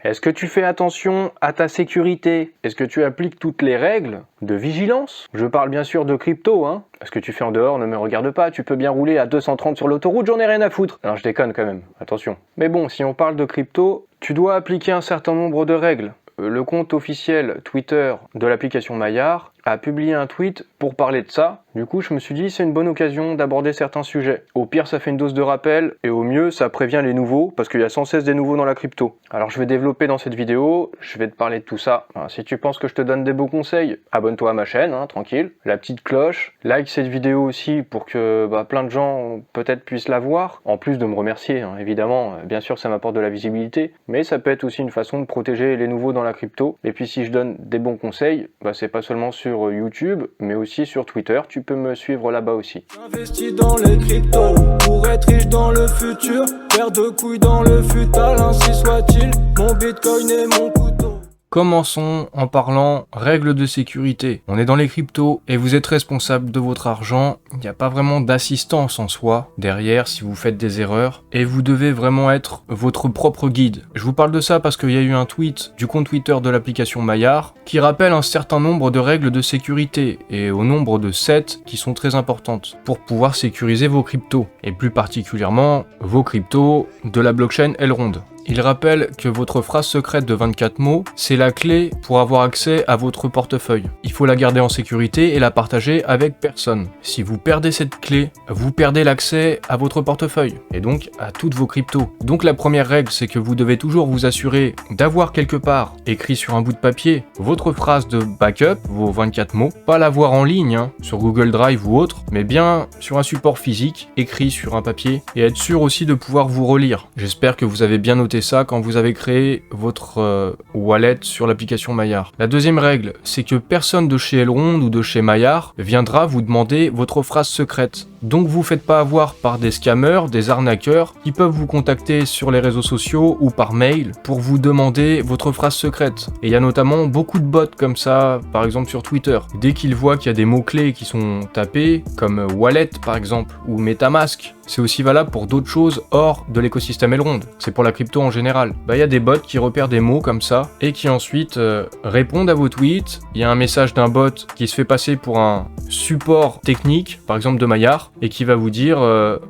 Est-ce que tu fais attention à ta sécurité? Est-ce que tu appliques toutes les règles de vigilance? Je parle bien sûr de crypto, hein. Ce que tu fais en dehors ne me regarde pas, tu peux bien rouler à 230 sur l'autoroute, j'en ai rien à foutre. Alors je déconne quand même, attention. Mais bon, si on parle de crypto, tu dois appliquer un certain nombre de règles. Le compte officiel Twitter de l'application Maillard a publié un tweet pour parler de ça. Du coup, je me suis dit, c'est une bonne occasion d'aborder certains sujets. Au pire, ça fait une dose de rappel, et au mieux, ça prévient les nouveaux, parce qu'il y a sans cesse des nouveaux dans la crypto. Alors, je vais développer dans cette vidéo, je vais te parler de tout ça. Alors, si tu penses que je te donne des beaux conseils, abonne-toi à ma chaîne, hein, tranquille. La petite cloche, like cette vidéo aussi pour que plein de gens peut-être puissent la voir. En plus de me remercier, hein, évidemment, bien sûr, ça m'apporte de la visibilité, mais ça peut être aussi une façon de protéger les nouveaux dans la crypto. Et puis, si je donne des bons conseils, c'est pas seulement sur YouTube, mais aussi sur Twitter, tu peux me suivre là-bas aussi. J'investis dans les cryptos, pour être riche dans le futur, paire de couilles dans le futal, ainsi soit-il, mon bitcoin et mon couteau. Commençons en parlant règles de sécurité. On est dans les cryptos et vous êtes responsable de votre argent. Il n'y a pas vraiment d'assistance en soi derrière si vous faites des erreurs. Et vous devez vraiment être votre propre guide. Je vous parle de ça parce qu'il y a eu un tweet du compte Twitter de l'application Maillard qui rappelle un certain nombre de règles de sécurité et au nombre de 7 qui sont très importantes pour pouvoir sécuriser vos cryptos. Et plus particulièrement vos cryptos de la blockchain Elrond. Il rappelle que votre phrase secrète de 24 mots, c'est la clé pour avoir accès à votre portefeuille. Il faut la garder en sécurité et la partager avec personne. Si vous perdez cette clé, vous perdez l'accès à votre portefeuille et donc à toutes vos cryptos. Donc la première règle, c'est que vous devez toujours vous assurer d'avoir quelque part, écrit sur un bout de papier, votre phrase de backup, vos 24 mots, pas l'avoir en ligne, sur Google Drive ou autre, mais bien sur un support physique, écrit sur un papier, et être sûr aussi de pouvoir vous relire. J'espère que vous avez bien noté ça quand vous avez créé votre wallet sur l'application Maillard. La deuxième règle, c'est que personne de chez Elrond ou de chez Maillard viendra vous demander votre phrase secrète. Donc vous faites pas avoir par des scammers, des arnaqueurs qui peuvent vous contacter sur les réseaux sociaux ou par mail pour vous demander votre phrase secrète. Et il y a notamment beaucoup de bots comme ça, par exemple sur Twitter. Dès qu'ils voient qu'il y a des mots-clés qui sont tapés, comme wallet par exemple, ou MetaMask, c'est aussi valable pour d'autres choses hors de l'écosystème Elrond. C'est pour la crypto en général. Il y a des bots qui repèrent des mots comme ça et qui ensuite répondent à vos tweets. Il y a un message d'un bot qui se fait passer pour un support technique, par exemple de Maillard, et qui va vous dire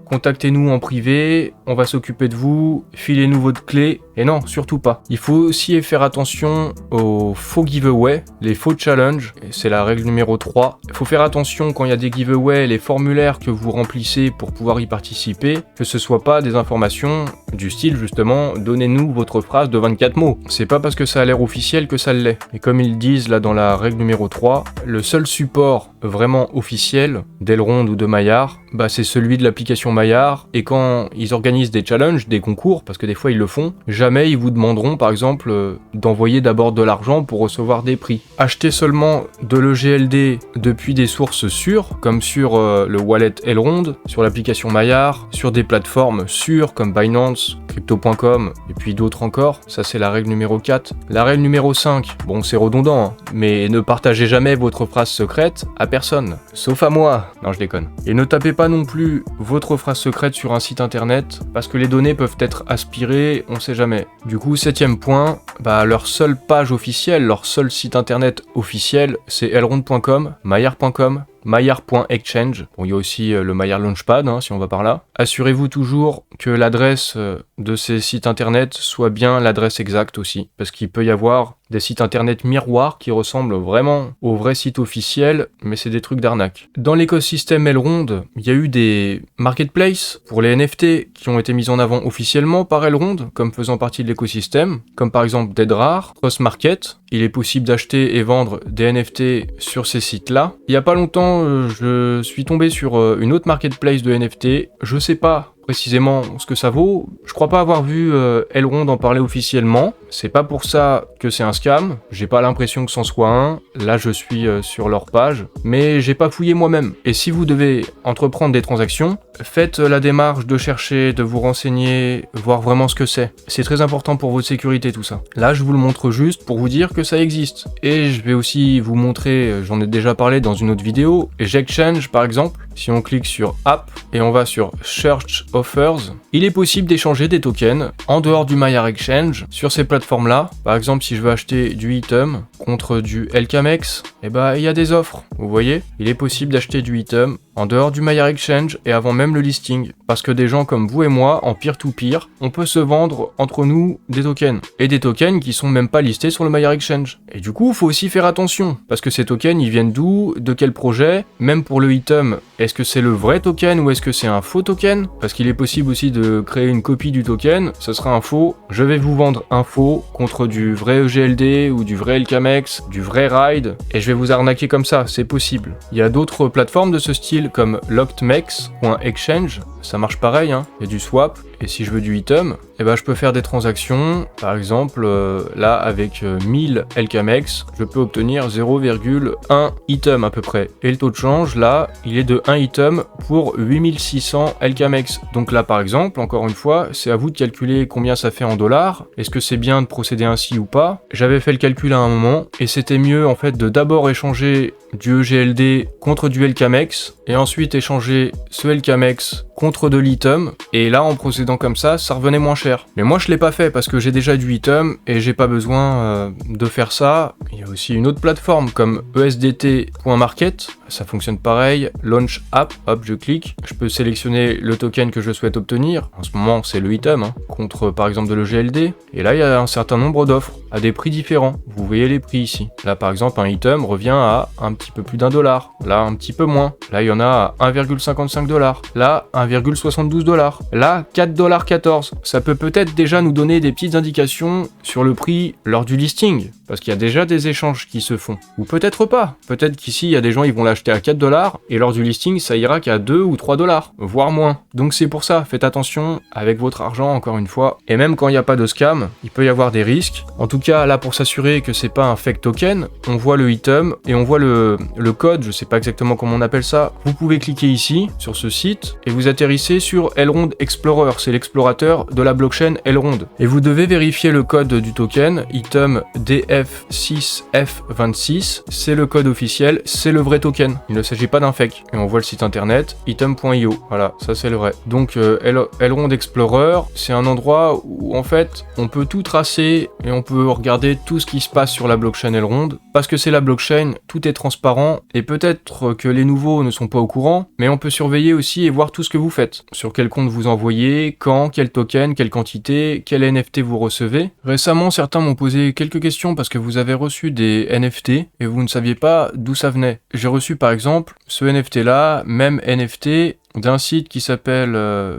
contactez-nous en privé, on va s'occuper de vous, filez-nous votre clé. Et non, surtout pas. Il faut aussi faire attention aux faux giveaways, les faux challenges, et c'est la règle numéro 3. Il faut faire attention quand il y a des giveaways, les formulaires que vous remplissez pour pouvoir y participer, que ce soit pas des informations du style justement donnez-nous votre phrase de 24 mots. C'est pas parce que ça a l'air officiel que ça l'est. Et comme ils disent là dans la règle numéro 3, le seul support vraiment officiel d'Elrond ou de Maillard, c'est celui de l'application Maillard, et quand ils organisent des challenges, des concours, parce que des fois ils le font, jamais ils vous demanderont par exemple d'envoyer d'abord de l'argent pour recevoir des prix. Achetez seulement de l'EGLD depuis des sources sûres, comme sur le wallet Elrond, sur l'application Maillard, sur des plateformes sûres comme Binance, Crypto.com et puis d'autres encore. Ça c'est la règle numéro 4. La règle numéro 5, c'est redondant, mais ne partagez jamais votre phrase secrète à personne, sauf à moi. Non, je déconne. Et ne tapez pas non plus votre phrase secrète sur un site internet, parce que les données peuvent être aspirées, on sait jamais. Du coup, 7ème point, leur seule page officielle, leur seul site internet officiel, c'est elrond.com, maillard.com, maillard.exchange. Il y a aussi le Maillard Launchpad, si on va par là. Assurez-vous toujours que l'adresse de ces sites internet soit bien l'adresse exacte aussi, parce qu'il peut y avoir des sites internet miroirs qui ressemblent vraiment au vrai site officiel, mais c'est des trucs d'arnaque. Dans l'écosystème Elrond, il y a eu des marketplaces pour les NFT qui ont été mis en avant officiellement par Elrond, comme faisant partie de l'écosystème, comme par exemple DeadRare, Trust Market. Il est possible d'acheter et vendre des NFT sur ces sites-là. Il y a pas longtemps, je suis tombé sur une autre marketplace de NFT. Je sais pas précisément ce que ça vaut. Je crois pas avoir vu Elrond en parler officiellement. C'est pas pour ça que c'est un scam. J'ai pas l'impression que c'en soit un. Là, je suis sur leur page, mais j'ai pas fouillé moi-même. Et si vous devez entreprendre des transactions, faites la démarche de chercher, de vous renseigner, voir vraiment ce que c'est. C'est très important pour votre sécurité tout ça. Là, je vous le montre juste pour vous dire que ça existe. Et je vais aussi vous montrer, j'en ai déjà parlé dans une autre vidéo, Exchange par exemple. si on clique sur App et on va sur Search Offers, il est possible d'échanger des tokens en dehors du MyRExchange sur ces plateformes-là. Par exemple, si je veux acheter du Item contre du LKMX, il y a des offres. Vous voyez, il est possible d'acheter du Item en dehors du MyRExchange et avant même le listing. Parce que des gens comme vous et moi, en peer-to-peer, on peut se vendre entre nous des tokens. Et des tokens qui sont même pas listés sur le MyRExchange. Et du coup, il faut aussi faire attention. Parce que ces tokens, ils viennent d'où? De quel projet? Même pour le Item, est-ce que c'est le vrai token ou est-ce que c'est un faux token? Parce qu'il est possible aussi de créer une copie du token. Ce sera un faux. Je vais vous vendre un faux contre du vrai EGLD ou du vrai LKMX, du vrai Ride. Et je vais vous arnaquer comme ça. C'est possible. Il y a d'autres plateformes de ce style comme lockedmex.exchange, ça marche pareil, hein. Il y a du swap, et si je veux du Item, je peux faire des transactions, par exemple, là, avec 1000 LKMX, je peux obtenir 0,1 Item à peu près. Et le taux de change, là, il est de 1 Item pour 8600 LKMX. Donc là, par exemple, encore une fois, c'est à vous de calculer combien ça fait en dollars. Est-ce que c'est bien de procéder ainsi ou pas? J'avais fait le calcul à un moment, et c'était mieux, en fait, de d'abord échanger du EGLD contre du LKMX, et ensuite échanger ce LKMX contre de l'Item, et là en procédant comme ça revenait moins cher. Mais moi je l'ai pas fait parce que j'ai déjà du Item et j'ai pas besoin de faire ça. Il y a aussi une autre plateforme comme ESDT.market, ça fonctionne pareil, Launch App, hop je clique, je peux sélectionner le token que je souhaite obtenir, en ce moment c'est le Item, hein, contre par exemple de l'EGLD, et là il y a un certain nombre d'offres, à des prix différents, vous voyez les prix ici. Là par exemple un Item revient à un petit peu plus d'1 $, là un petit peu moins, là il y en a à 1,55 $, là 1,72 $, là 4,14 $. Ça peut-être déjà nous donner des petites indications sur le prix lors du listing, parce qu'il y a déjà des échanges qui se font. Ou peut-être pas, peut-être qu'ici il y a des gens ils vont l'acheter à 4 $, et lors du listing ça ira qu'à 2 ou 3 $, voire moins. Donc c'est pour ça, faites attention avec votre argent encore une fois, et même quand il n'y a pas de scam, il peut y avoir des risques. En tout cas là pour s'assurer que c'est pas un fake token, on voit le Item, et on voit le code, je sais pas exactement comment on appelle ça, vous pouvez cliquer ici, sur ce site, et vous atterrissez sur Elrond Explorer, c'est l'explorateur de la blockchain Elrond. Et vous devez vérifier le code du token, Item DF6F26, c'est le code officiel, c'est le vrai token, il ne s'agit pas d'un fake. Et on voit le site internet, item.io, voilà, ça c'est le vrai. Donc Elrond Explorer, c'est un endroit où en fait, on peut tout tracer, et on peut regarder tout ce qui se passe sur la blockchain Elrond, parce que c'est la blockchain, tout est transparent, et peut-être que les nouveaux ne sont pas au courant, mais on peut surveiller aussi et voir tout ce que vous faites, sur quel compte vous envoyez, quand, quel token, quelle quantité, quel NFT vous recevez. Récemment, certains m'ont posé quelques questions parce que vous avez reçu des NFT et vous ne saviez pas d'où ça venait. J'ai reçu par exemple ce NFT là, même NFT, d'un site qui s'appelle,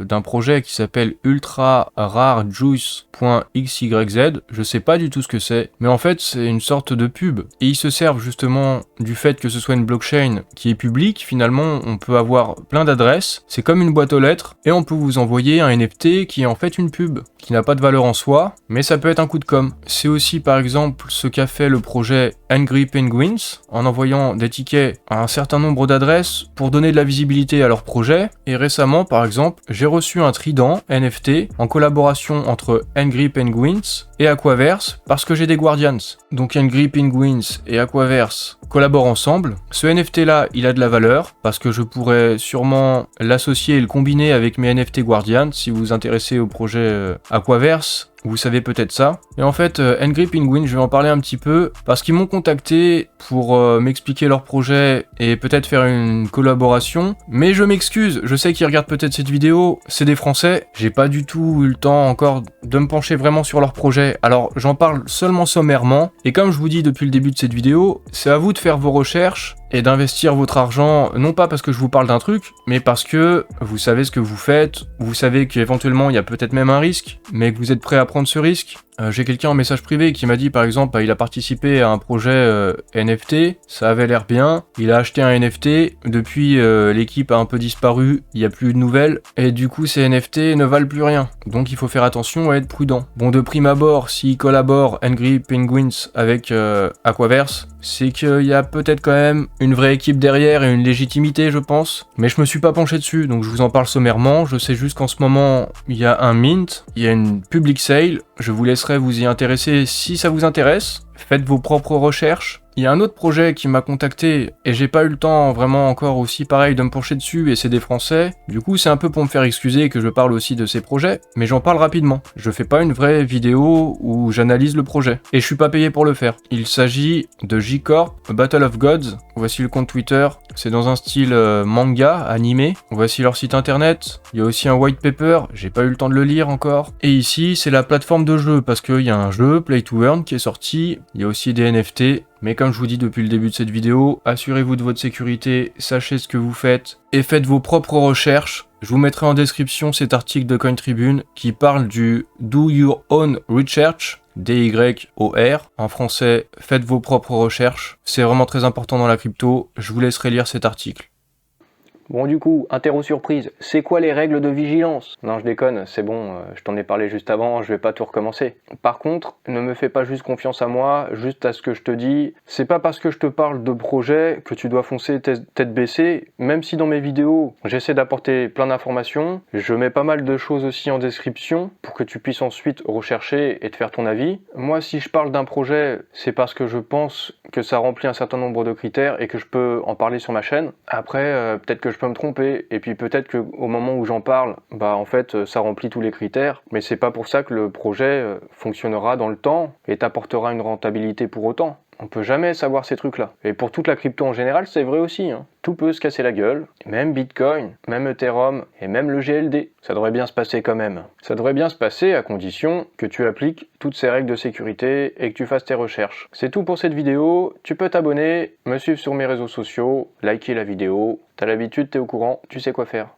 d'un projet qui s'appelle ultrararejuice.xyz, je sais pas du tout ce que c'est, mais en fait c'est une sorte de pub, et ils se servent justement du fait que ce soit une blockchain qui est publique, finalement on peut avoir plein d'adresses, c'est comme une boîte aux lettres, et on peut vous envoyer un NFT qui est en fait une pub, qui n'a pas de valeur en soi, mais ça peut être un coup de com'. C'est aussi par exemple ce qu'a fait le projet Angry Penguins, en envoyant des tickets à un certain nombre d'adresses pour donner de la visibilité à leur projet. Et récemment, par exemple, j'ai reçu un trident NFT en collaboration entre Angry Penguins et Aquaverse parce que j'ai des Guardians. Donc Angry Penguins et Aquaverse collaborent ensemble. Ce NFT là, il a de la valeur parce que je pourrais sûrement l'associer et le combiner avec mes NFT Guardians si vous vous intéressez au projet Aquaverse. Vous savez peut-être ça. Et en fait, Angry Penguin, je vais en parler un petit peu, parce qu'ils m'ont contacté pour m'expliquer leur projet et peut-être faire une collaboration. Mais je m'excuse, je sais qu'ils regardent peut-être cette vidéo, c'est des Français. J'ai pas du tout eu le temps encore de me pencher vraiment sur leur projet. Alors, j'en parle seulement sommairement. Et comme je vous dis depuis le début de cette vidéo, c'est à vous de faire vos recherches et d'investir votre argent, non pas parce que je vous parle d'un truc, mais parce que vous savez ce que vous faites, vous savez qu'éventuellement il y a peut-être même un risque, mais que vous êtes prêt à prendre ce risque. J'ai quelqu'un en message privé qui m'a dit par exemple, il a participé à un projet NFT, ça avait l'air bien, il a acheté un NFT, depuis l'équipe a un peu disparu, il n'y a plus de nouvelles, et du coup ces NFT ne valent plus rien, donc il faut faire attention et être prudent. Bon, de prime abord, s'il collabore Angry Penguins avec Aquaverse, c'est qu'il y a peut-être quand même une vraie équipe derrière et une légitimité, je pense, mais je me suis pas penché dessus, donc je vous en parle sommairement. Je sais juste qu'en ce moment il y a un mint, il y a une public sale, je vous laisserai vous y intéresser si ça vous intéresse. Faites vos propres recherches. Il y a un autre projet qui m'a contacté et j'ai pas eu le temps vraiment encore aussi pareil de me pencher dessus et c'est des Français. Du coup c'est un peu pour me faire excuser que je parle aussi de ces projets, mais j'en parle rapidement. Je fais pas une vraie vidéo où j'analyse le projet et je suis pas payé pour le faire. Il s'agit de J-Corp, A Battle of Gods. Voici le compte Twitter. C'est dans un style manga, animé. Voici leur site internet. Il y a aussi un white paper, j'ai pas eu le temps de le lire encore. Et ici c'est la plateforme de jeu parce qu'il y a un jeu, Play to Earn, qui est sorti. Il y a aussi des NFT. Mais comme je vous dis depuis le début de cette vidéo, assurez-vous de votre sécurité, sachez ce que vous faites et faites vos propres recherches. Je vous mettrai en description cet article de Coin Tribune qui parle du Do Your Own Research, DYOR. En français, faites vos propres recherches. C'est vraiment très important dans la crypto. Je vous laisserai lire cet article. Bon du coup, interro surprise, c'est quoi les règles de vigilance? Non je déconne, c'est bon, je t'en ai parlé juste avant, je vais pas tout recommencer. Par contre, ne me fais pas juste confiance à moi, juste à ce que je te dis. C'est pas parce que je te parle de projet que tu dois foncer tête baissée, même si dans mes vidéos, j'essaie d'apporter plein d'informations, je mets pas mal de choses aussi en description pour que tu puisses ensuite rechercher et te faire ton avis. Moi si je parle d'un projet, c'est parce que je pense que ça remplit un certain nombre de critères et que je peux en parler sur ma chaîne. Après, peut-être que je peux me tromper, et puis peut-être qu'au moment où j'en parle, bah en fait ça remplit tous les critères, mais c'est pas pour ça que le projet fonctionnera dans le temps et t'apportera une rentabilité pour autant. On peut jamais savoir ces trucs-là. Et pour toute la crypto en général, c'est vrai aussi, hein. Tout peut se casser la gueule, même Bitcoin, même Ethereum et même le GLD. Ça devrait bien se passer quand même. Ça devrait bien se passer à condition que tu appliques toutes ces règles de sécurité et que tu fasses tes recherches. C'est tout pour cette vidéo. Tu peux t'abonner, me suivre sur mes réseaux sociaux, liker la vidéo. T'as l'habitude, t'es au courant, tu sais quoi faire.